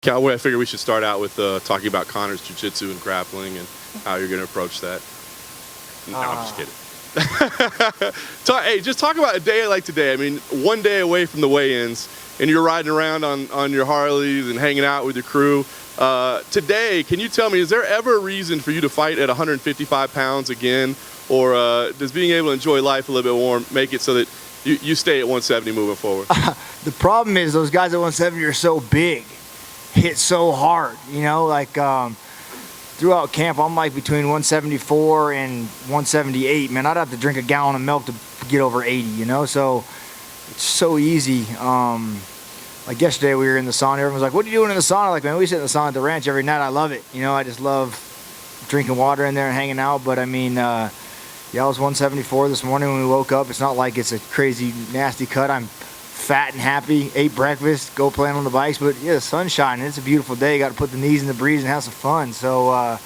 Cowboy, I figure we should start out with talking about Conor's jiu-jitsu and grappling and how you're going to approach that. No, I'm just kidding. Hey, just talk about a day like today. I mean, one day away from the weigh-ins, and you're riding around on your Harleys and hanging out with your crew. Today, can you tell me, is there ever a reason for you to fight at 155 pounds again? Or does being able to enjoy life a little bit more make it so that you stay at 170 moving forward? The problem is those guys at 170 are so big, hit so hard, you know, like throughout camp I'm like between 174 and 178. Man, I'd have to drink a gallon of milk to get over 80, you know, so it's so easy. Like yesterday we were in the sauna, everyone's like, what are you doing in the sauna? Like, man, we sit in the sauna at the ranch every night. I love it, you know, I just love drinking water in there and hanging out. But I mean, yeah, I was 174 this morning when we woke up. It's not like it's a crazy nasty cut. I'm fat and happy, ate breakfast, go playing on the bikes. But yeah, the sun's shining. It's a beautiful day. Got to put the knees in the breeze and have some fun. So I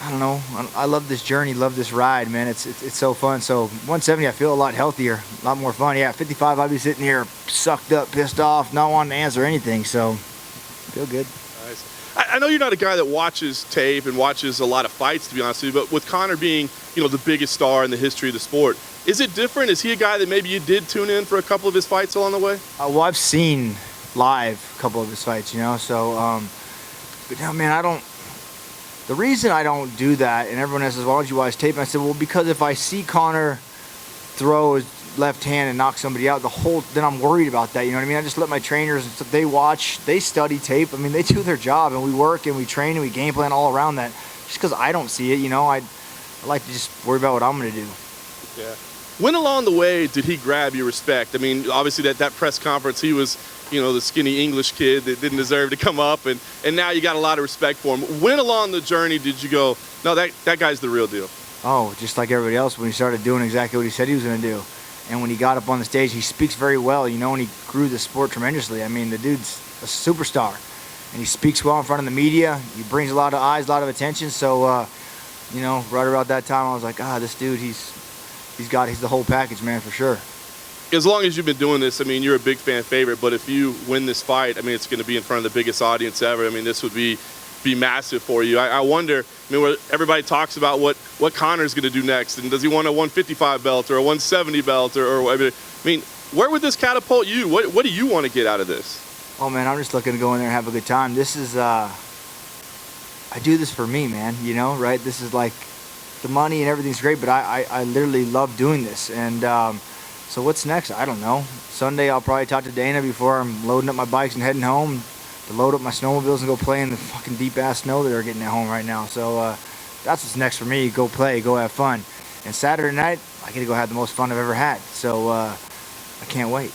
don't know. I love this journey, love this ride, man. It's so fun. So 170, I feel a lot healthier, a lot more fun. Yeah, 55, I'd be sitting here sucked up, pissed off, not wanting to answer anything. So feel good. Nice. I know you're not a guy that watches tape and watches a lot of fights, to be honest with you, but with Conor being, you know, the biggest star in the history of the sport, is it different? Is he a guy that maybe you did tune in for a couple of his fights along the way? Well, I've seen live a couple of his fights, you know, so, but no, man, the reason I don't do that, and everyone else says, why don't you watch tape? And I said, well, because if I see Conor throw his left hand and knock somebody out, then I'm worried about that, you know what I mean? I just let my trainers, they watch, they study tape. I mean, they do their job, and we work, and we train, and we game plan all around that. Just because I don't see it, you know, I like to just worry about what I'm going to do. Yeah. When along the way did he grab your respect? I mean, obviously that press conference, he was, you know, the skinny English kid that didn't deserve to come up, and now you got a lot of respect for him. When along the journey did you go, no, that guy's the real deal? Oh, just like everybody else, when he started doing exactly what he said he was going to do. And when he got up on the stage, he speaks very well, you know, and he grew the sport tremendously. I mean, the dude's a superstar, and he speaks well in front of the media. He brings a lot of eyes, a lot of attention. So, you know, right about that time, I was like, this dude, he's the whole package, man, for sure. As long as you've been doing this, I mean, you're a big fan favorite, but if you win this fight, I mean, it's going to be in front of the biggest audience ever. I mean, this would be massive for you. I wonder, I mean, everybody talks about what Conor's going to do next, and does he want a 155 belt or a 170 belt or I mean, where would this catapult you? What do you want to get out of this? Oh, man, I'm just looking to go in there and have a good time. This is, I do this for me, man, you know, right? This is like, the money and everything's great, but I literally love doing this. And so what's next? I don't know. Sunday I'll probably talk to Dana before I'm loading up my bikes and heading home to load up my snowmobiles and go play in the fucking deep ass snow that they're getting at home right now. So that's what's next for me. Go play, go have fun. And Saturday night I get to go have the most fun I've ever had. So I can't wait.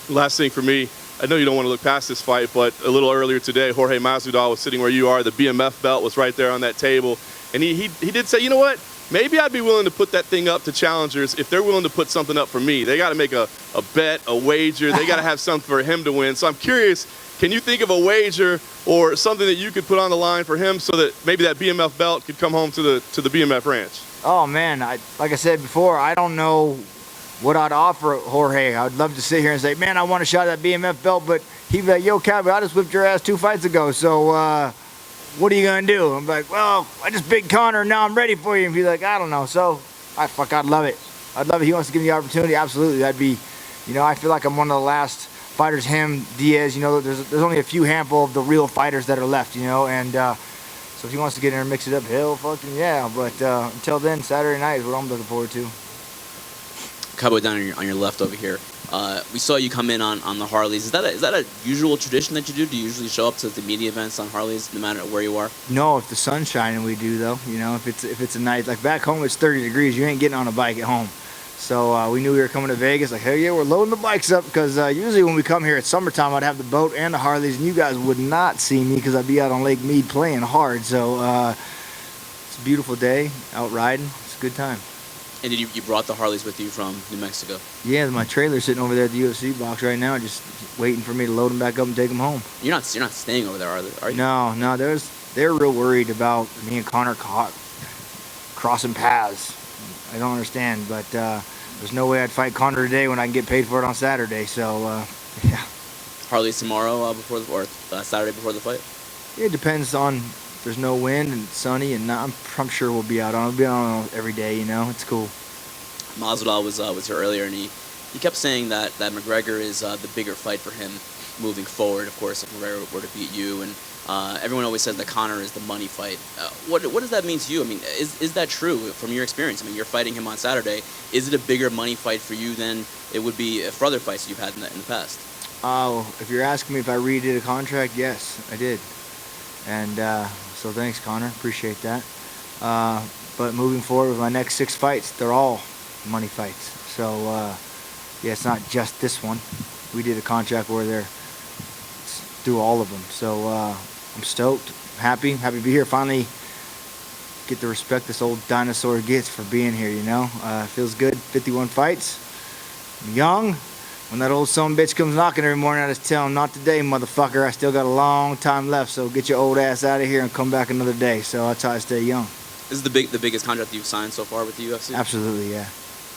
Last thing for me, I know you don't want to look past this fight, but a little earlier today, Jorge Masvidal was sitting where you are. The BMF belt was right there on that table. And he did say, you know what? Maybe I'd be willing to put that thing up to challengers if they're willing to put something up for me. They got to make a bet, a wager. They got to have something for him to win. So I'm curious, can you think of a wager or something that you could put on the line for him so that maybe that BMF belt could come home to the BMF ranch? Oh, man, like I said before, I don't know what I'd offer Jorge. I'd love to sit here and say, man, I want a shot at that BMF belt, but he'd be like, yo, Cowboy, I just whipped your ass 2 fights ago, so what are you gonna do? I'm like, well, I just big Conor, and now I'm ready for you. And be like, I don't know. So, I'd love it. I'd love it. He wants to give me the opportunity. Absolutely. That'd be, you know, I feel like I'm one of the last fighters. Him, Diaz. You know, there's only a few handful of the real fighters that are left. You know, and so if he wants to get in there and mix it up, hell, fucking yeah. But until then, Saturday night is what I'm looking forward to. Cowboy down on your left over here. We saw you come in on the Harleys. Is that a usual tradition that you do? Do you usually show up to the media events on Harleys no matter where you are? No, if the sun's shining, we do though. You know, if it's a night like back home, it's 30 degrees. You ain't getting on a bike at home. So we knew we were coming to Vegas. Like, hell yeah, we're loading the bikes up because usually when we come here, it's summertime. I'd have the boat and the Harleys, and you guys would not see me because I'd be out on Lake Mead playing hard. So it's a beautiful day out riding. It's a good time. And did you brought the Harleys with you from New Mexico? Yeah, my trailer's sitting over there at the UFC box right now, just waiting for me to load them back up and take them home. You're not staying over there, are you? No, they're real worried about me and Conor crossing paths. I don't understand, but there's no way I'd fight Conor today when I can get paid for it on Saturday. So yeah. Harley's tomorrow or Saturday before the fight? It depends on if there's no wind and it's sunny, and I'm sure we'll be out on. We'll be on every day, you know. It's cool. Masvidal was here earlier, and he kept saying that McGregor is the bigger fight for him moving forward. Of course, if McGregor were to beat you, and everyone always says that Conor is the money fight. What does that mean to you? I mean, is that true from your experience? I mean, you're fighting him on Saturday. Is it a bigger money fight for you than it would be for other fights you've had in the past? Oh, if you're asking me if I redid a contract, yes, I did. And so thanks, Conor. Appreciate that. But moving forward with my next 6 fights, they're all money fights. So, yeah, it's not just this one. We did a contract where they're through all of them. So I'm stoked, happy to be here. Finally get the respect this old dinosaur gets for being here, you know. Feels good. 51 fights. I'm young. When that old son of a bitch comes knocking every morning, I just tell him, not today, motherfucker. I still got a long time left, so get your old ass out of here and come back another day. So that's how I stay young. This is the biggest contract you've signed so far with the UFC? Absolutely, yeah.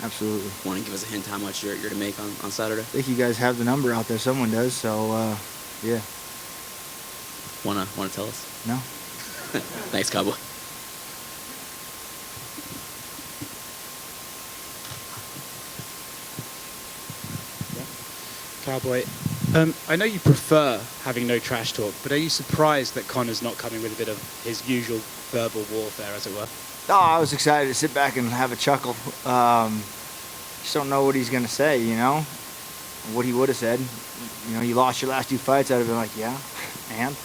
Absolutely. Want to give us a hint how much you're to make on Saturday? I think you guys have the number out there. Someone does, so yeah. Wanna tell us? No. Thanks, Cowboy. Cowboy, I know you prefer having no trash talk, but are you surprised that Conor's not coming with a bit of his usual verbal warfare, as it were? No, I was excited to sit back and have a chuckle. Just don't know what he's gonna say, you know, what he would have said. You know, you lost your last 2 fights. I'd have been like, yeah, and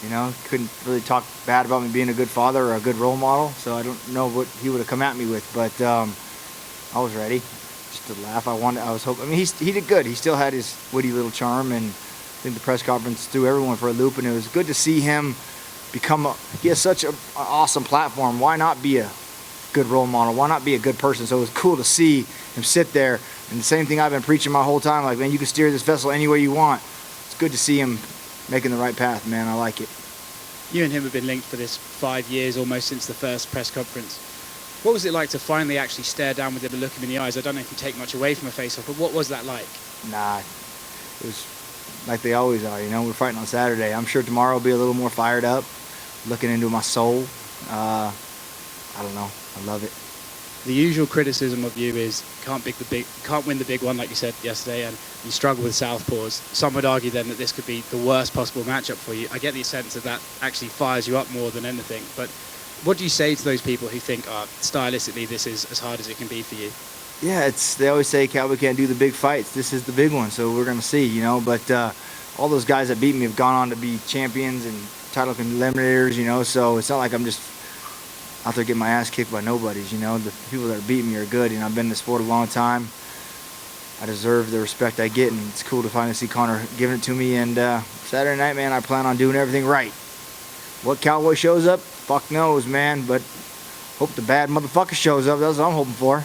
you know, couldn't really talk bad about me being a good father or a good role model. So I don't know what he would have come at me with, but I was ready. To laugh. I was hoping. I mean, he did good. He still had his witty little charm, and I think the press conference threw everyone for a loop, and it was good to see him he has such an awesome platform. Why not be a good role model? Why not be a good person? So it was cool to see him sit there, and the same thing I've been preaching my whole time, like, man, you can steer this vessel any way you want. It's good to see him making the right path, man. I like it. You and him have been linked for this 5 years, almost since the first press conference. What was it like to finally actually stare down with him and look him in the eyes? I don't know if you take much away from a face-off, but what was that like? Nah, it was like they always are, you know. We're fighting on Saturday. I'm sure tomorrow will be a little more fired up, looking into my soul. I don't know. I love it. The usual criticism of you is can't win the big one, like you said yesterday, and you struggle with southpaws. Some would argue then that this could be the worst possible matchup for you. I get the sense that actually fires you up more than anything, but what do you say to those people who think, stylistically, this is as hard as it can be for you? Yeah, they always say Cowboy can't do the big fights. This is the big one, so we're going to see, you know. But all those guys that beat me have gone on to be champions and title eliminators, you know. So it's not like I'm just out there getting my ass kicked by nobodies, you know. The people that beat me are good, and I've been in the sport a long time. I deserve the respect I get, and it's cool to finally see Conor giving it to me. And Saturday night, man, I plan on doing everything right. What Cowboy shows up? Fuck knows, man, but hope the bad motherfucker shows up. That's what I'm hoping for.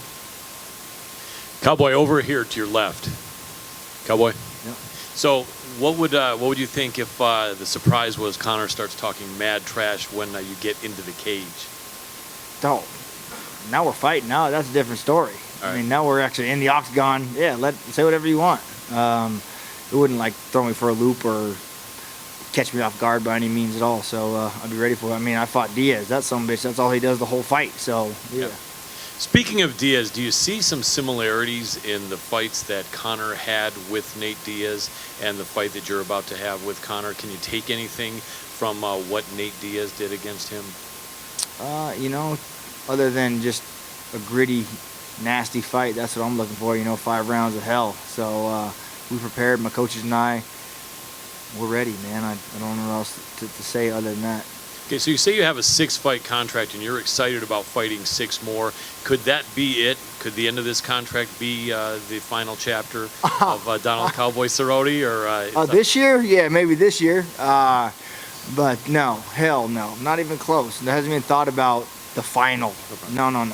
Cowboy, over here to your left. Cowboy. Yep. So, what would you think if the surprise was Conor starts talking mad trash when you get into the cage? Oh, now we're fighting. Now that's a different story. All right. I mean, now we're actually in the octagon. Yeah, say whatever you want. It wouldn't like throw me for a loop or catch me off guard by any means at all. So I'll be ready for it. I mean, I fought Diaz. That's some bitch. That's all he does the whole fight. So yeah. Speaking of Diaz, do you see some similarities in the fights that Conor had with Nate Diaz and the fight that you're about to have with Conor? Can you take anything from what Nate Diaz did against him? You know, other than just a gritty, nasty fight, that's what I'm looking for. You know, 5 rounds of hell. So we prepared, my coaches and I. We're ready, man. I don't know what else to say other than that. Okay, so you say you have a 6-fight contract and you're excited about fighting 6 more. Could that be it? Could the end of this contract be the final chapter of Donald Cowboy Cerrone? Or this year? Yeah, maybe this year. But no, hell no. Not even close. It hasn't even thought about the final. No.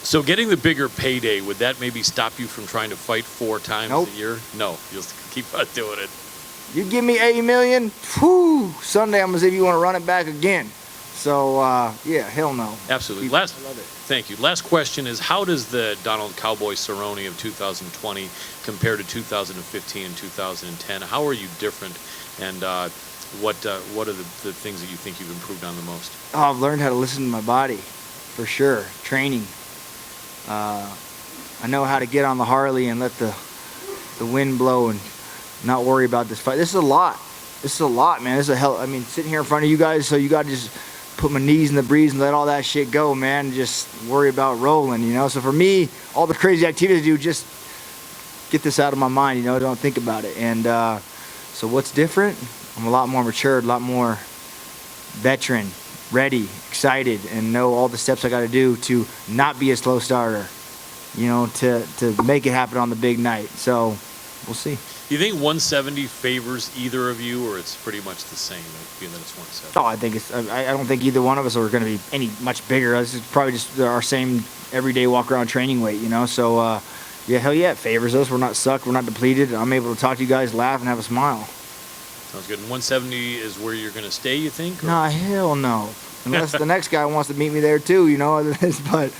So getting the bigger payday, would that maybe stop you from trying to fight 4 times Nope. a year? No, you'll keep on doing it. You give me $80 million, whew, Sunday I'm gonna see if you want to run it back again. So yeah, hell no. Absolutely. I love it. Thank you. Last question is, how does the Donald Cowboy Cerrone of 2020 compare to 2015 and 2010? How are you different, and what are the things that you think you've improved on the most? Oh, I've learned how to listen to my body, for sure. Training. I know how to get on the Harley and let the wind blow and not worry about this fight. This is a lot. This is a lot, man. This is a hell. I mean, sitting here in front of you guys, so you got to just put my knees in the breeze and let all that shit go, man. And just worry about rolling, you know. So for me, all the crazy activities I do, just get this out of my mind, you know. Don't think about it. And so what's different? I'm a lot more matured, a lot more veteran, ready, excited, and know all the steps I got to do to not be a slow starter, you know, to make it happen on the big night. So we'll see. Do you think 170 favors either of you, or it's pretty much the same, being that it's 170? Oh, I think it's. I don't think either one of us are going to be any much bigger. This is probably just our same everyday walk around training weight, you know. So yeah, hell yeah, it favors us. We're not sucked. We're not depleted. I'm able to talk to you guys, laugh, and have a smile. Sounds good. And 170 is where you're going to stay, you think? Or? Nah, hell no. Unless the next guy wants to meet me there too, you know. But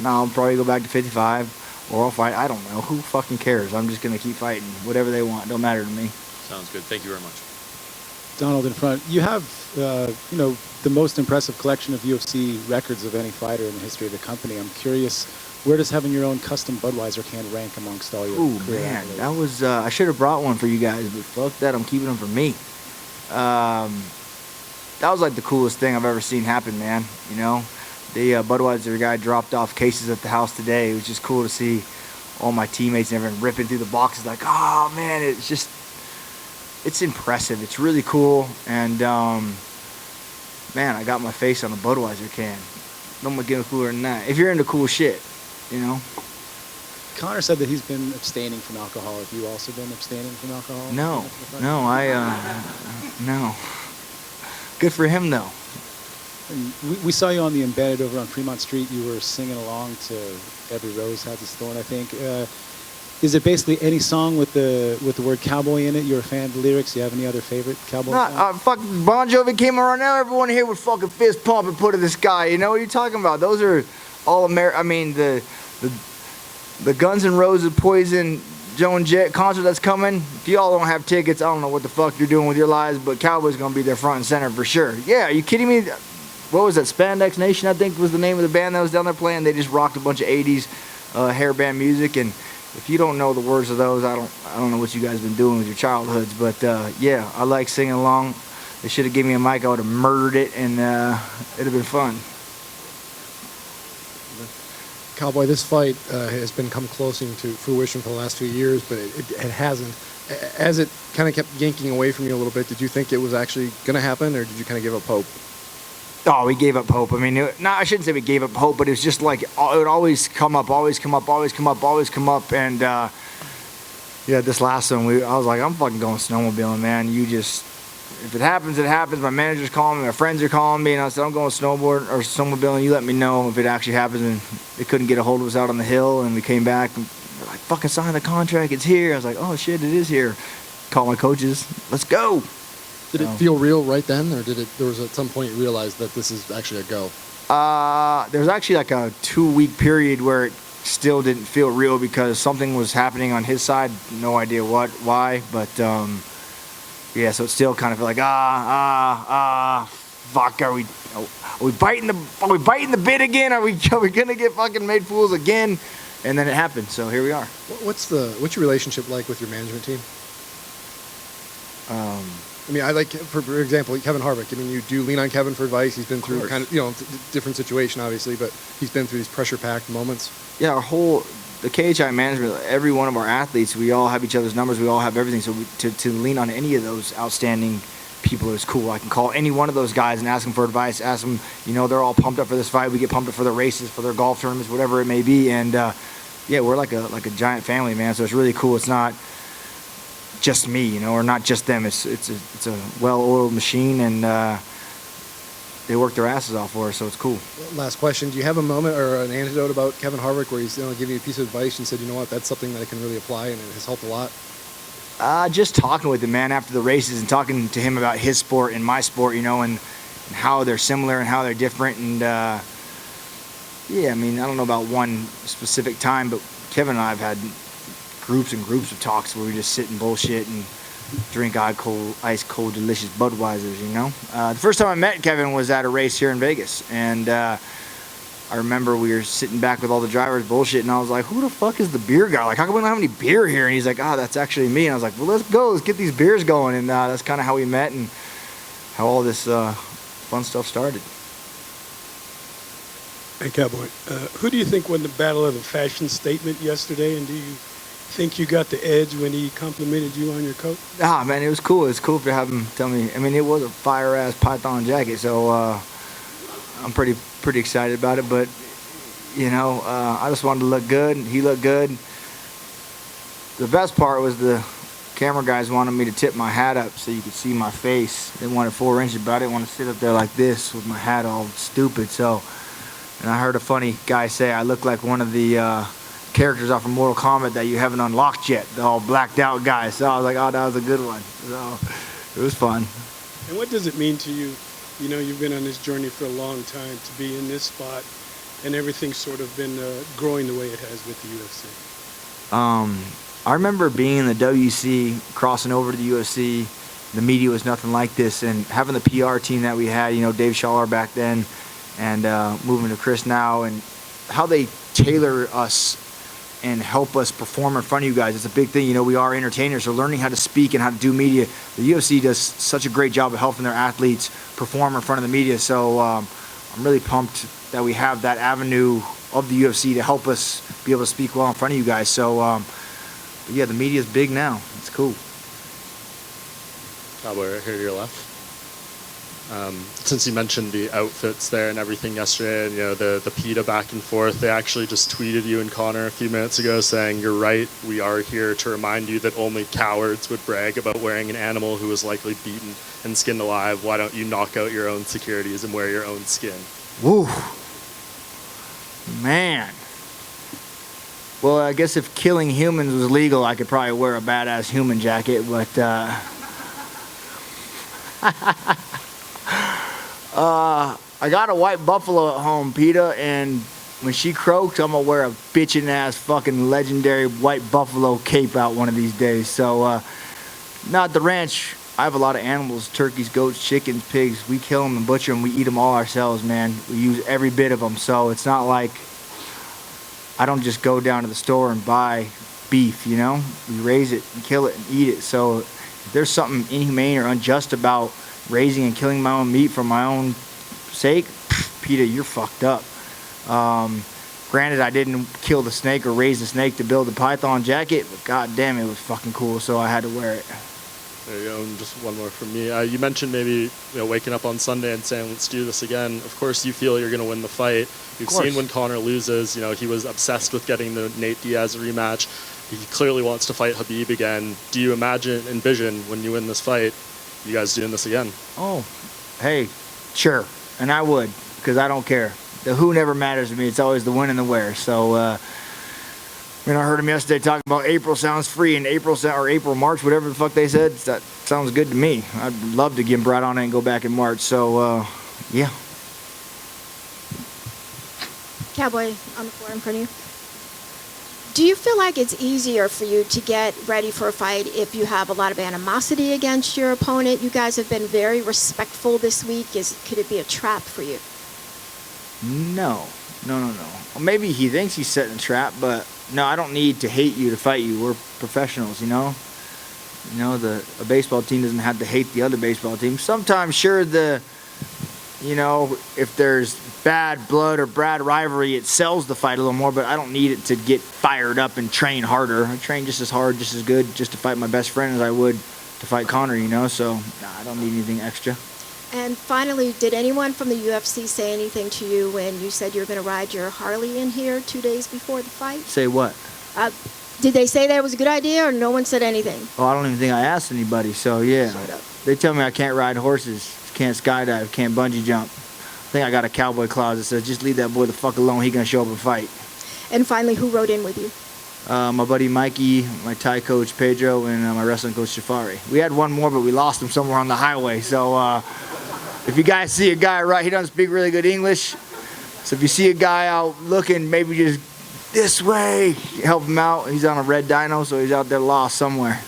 no, I'll probably go back to 55. Or I'll fight. I don't know. Who fucking cares? I'm just going to keep fighting. Whatever they want. Don't matter to me. Sounds good. Thank you very much. Donald, in front, you have, you know, the most impressive collection of UFC records of any fighter in the history of the company. I'm curious, where does having your own custom Budweiser can rank amongst all your career man, accolades? that was, I should have brought one for you guys, but fuck that, I'm keeping them for me. That was like the coolest thing I've ever seen happen, man, you know? The Budweiser guy dropped off cases at the house today. It was just cool to see all my teammates and everyone ripping through the boxes like, oh man, it's just, it's impressive. It's really cool. And man, I got my face on a Budweiser can. No one getting cooler than that. If you're into cool shit, you know? Conor said that he's been abstaining from alcohol. Have you also been abstaining from alcohol? No, no. Good for him though. And we saw you on the Embedded over on Fremont Street. You were singing along to Every Rose Has Its Thorn, I think. Is it basically any song with the word cowboy in it? You're a fan of the lyrics? Do you have any other favorite cowboy songs? Fucking Bon Jovi came around now. Everyone here would fucking fist pump and put it this guy. You know what are you talking about? Those are all American. I mean, the Guns N' Roses, Poison, Joe and Jet concert that's coming. If y'all don't have tickets, I don't know what the fuck you're doing with your lives, but Cowboy's gonna be there front and center for sure. Yeah, are you kidding me? What was that? Spandex Nation, I think, was the name of the band that was down there playing. They just rocked a bunch of '80s hair band music, and if you don't know the words of those, I don't know what you guys been doing with your childhoods, but yeah, I like singing along. They should have given me a mic. I would have murdered it, and it'd have been fun. Cowboy, this fight has been come close to fruition for the last 2 years, but it hasn't. As it kind of kept yanking away from you a little bit, did you think it was actually going to happen, or did you kind of give up hope? Oh, we gave up hope. I mean, I shouldn't say we gave up hope, but it was just like it would always come up, always come up, always come up, always come up. And yeah, this last one, I was like, I'm fucking going snowmobiling, man. You just, if it happens, it happens. My manager's calling me, my friends are calling me, and I said, I'm going snowmobiling. You let me know if it actually happens. And they couldn't get a hold of us out on the hill, and we came back and they're like, fucking sign the contract. It's here. I was like, oh shit, it is here. Call my coaches. Let's go. Did it feel real right then, or there was at some point you realized that this is actually a go? There was actually like a 2-week period where it still didn't feel real because something was happening on his side. No idea why, but yeah. So it still kind of felt like fuck. Are we biting the bit again? Are we gonna get fucking made fools again? And then it happened. So here we are. What's your relationship like with your management team? I mean, I like, for example, Kevin Harvick. I mean, you do lean on Kevin for advice. He's been through kind of, different situation, obviously, but he's been through these pressure-packed moments. Yeah, the KHI management, every one of our athletes, we all have each other's numbers. We all have everything. So to lean on any of those outstanding people is cool. I can call any one of those guys and ask them for advice. Ask them, they're all pumped up for this fight. We get pumped up for their races, for their golf tournaments, whatever it may be. And yeah, we're like a giant family, man. So it's really cool. It's not just me, or not just them. It's a well-oiled machine, and they work their asses off for us, so it's cool. Last question: do you have a moment or an anecdote about Kevin Harvick where he's giving you a piece of advice and said, you know what, that's something that I can really apply and it has helped a lot? Just talking with him, man, after the races and talking to him about his sport and my sport, and and how they're similar and how they're different. And yeah, I mean, I don't know about one specific time, but Kevin and I have had groups and groups of talks where we just sit and bullshit and drink ice cold, delicious Budweisers, you know? The first time I met Kevin was at a race here in Vegas, and I remember we were sitting back with all the drivers bullshit, and I was like, who the fuck is the beer guy? Like, how come we don't have any beer here? And he's like, that's actually me. And I was like, well, let's go. Let's get these beers going. And that's kind of how we met and how all this fun stuff started. Hey, Cowboy, who do you think won the battle of the fashion statement yesterday, and do you think you got the edge when he complimented you on your coat? Man, it was cool. It's cool to have him tell me. I mean, it was a fire-ass python jacket, so I'm pretty excited about it. But, you know, I just wanted to look good. He looked good. The best part was the camera guys wanted me to tip my hat up so you could see my face. They wanted 4 inches, but I didn't want to sit up there like this with my hat all stupid. So, and I heard a funny guy say I look like one of the characters off of Mortal Kombat that you haven't unlocked yet, the all blacked out guy. So I was like, oh, that was a good one. So it was fun. And what does it mean to you? You know, you've been on this journey for a long time to be in this spot, and everything's sort of been growing the way it has with the UFC. I remember being in the WC, crossing over to the UFC. The media was nothing like this, and having the PR team that we had, you know, Dave Schaller back then, and moving to Chris now, and how they tailor us and help us perform in front of you guys. It's a big thing. You know, we are entertainers, so learning how to speak and how to do media. The UFC does such a great job of helping their athletes perform in front of the media. So I'm really pumped that we have that avenue of the UFC to help us be able to speak well in front of you guys. So, but yeah, the media is big now. It's cool. Cowboy, right here to your left. Since you mentioned the outfits there and everything yesterday, and you know the PETA back and forth, they actually just tweeted you and Conor a few minutes ago saying, "You're right. We are here to remind you that only cowards would brag about wearing an animal who was likely beaten and skinned alive. Why don't you knock out your own securities and wear your own skin?" Woo, man. Well, I guess if killing humans was legal, I could probably wear a badass human jacket, but I got a white buffalo at home, PETA, and when she croaks, I'm gonna wear a bitchin' ass fucking legendary white buffalo cape out one of these days. So, not at the ranch. I have a lot of animals: turkeys, goats, chickens, pigs. We kill them and butcher them. We eat them all ourselves, man. We use every bit of them. So it's not like I don't just go down to the store and buy beef, you know? We raise it and kill it and eat it. So if there's something inhumane or unjust about raising and killing my own meat for my own sake, PETA, you're fucked up. Granted, I didn't kill the snake or raise the snake to build the python jacket, but god damn, it was fucking cool, so I had to wear it. There you go, and just one more from me. You mentioned maybe waking up on Sunday and saying, let's do this again. Of course, you feel you're going to win the fight. You've seen when Conor loses, he was obsessed with getting the Nate Diaz rematch. He clearly wants to fight Khabib again. Do you envision when you win this fight, you guys doing this again? Oh, hey, sure. And I would, because I don't care. The who never matters to me. It's always the when and the where. So, when I heard him yesterday talking about April sounds free and March, whatever the fuck they said, that sounds good to me. I'd love to get right on it and go back in March. So, yeah. Cowboy on the floor in front of you. Do you feel like it's easier for you to get ready for a fight if you have a lot of animosity against your opponent? You guys have been very respectful this week. Could it be a trap for you? No. Well, maybe he thinks he's setting a trap, but no, I don't need to hate you to fight you. We're professionals, you know? A baseball team doesn't have to hate the other baseball team. Sometimes, sure, if there's bad blood or bad rivalry, it sells the fight a little more, but I don't need it to get fired up and train harder. I train just as hard, just as good, just to fight my best friend as I would to fight Conor, so I don't need anything extra. And finally, did anyone from the UFC say anything to you when you said you were going to ride your Harley in here 2 days before the fight? Say what? Did they say that was a good idea, or no one said anything? Oh, I don't even think I asked anybody, so yeah. They tell me I can't ride horses, can't skydive, can't bungee jump. I think I got a cowboy clause that says, just leave that boy the fuck alone, he gonna show up and fight. And finally, who rode in with you? My buddy Mikey, my Thai coach Pedro, and my wrestling coach Shafari. We had one more, but we lost him somewhere on the highway, so If you guys see a guy, right, he doesn't speak really good English. So if you see a guy out looking, maybe just this way, help him out. He's on a red dyno, so he's out there lost somewhere.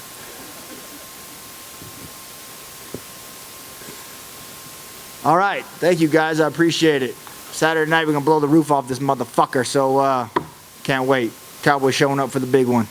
All right, thank you guys, I appreciate it. Saturday night we're gonna blow the roof off this motherfucker, so can't wait. Cowboy showing up for the big one.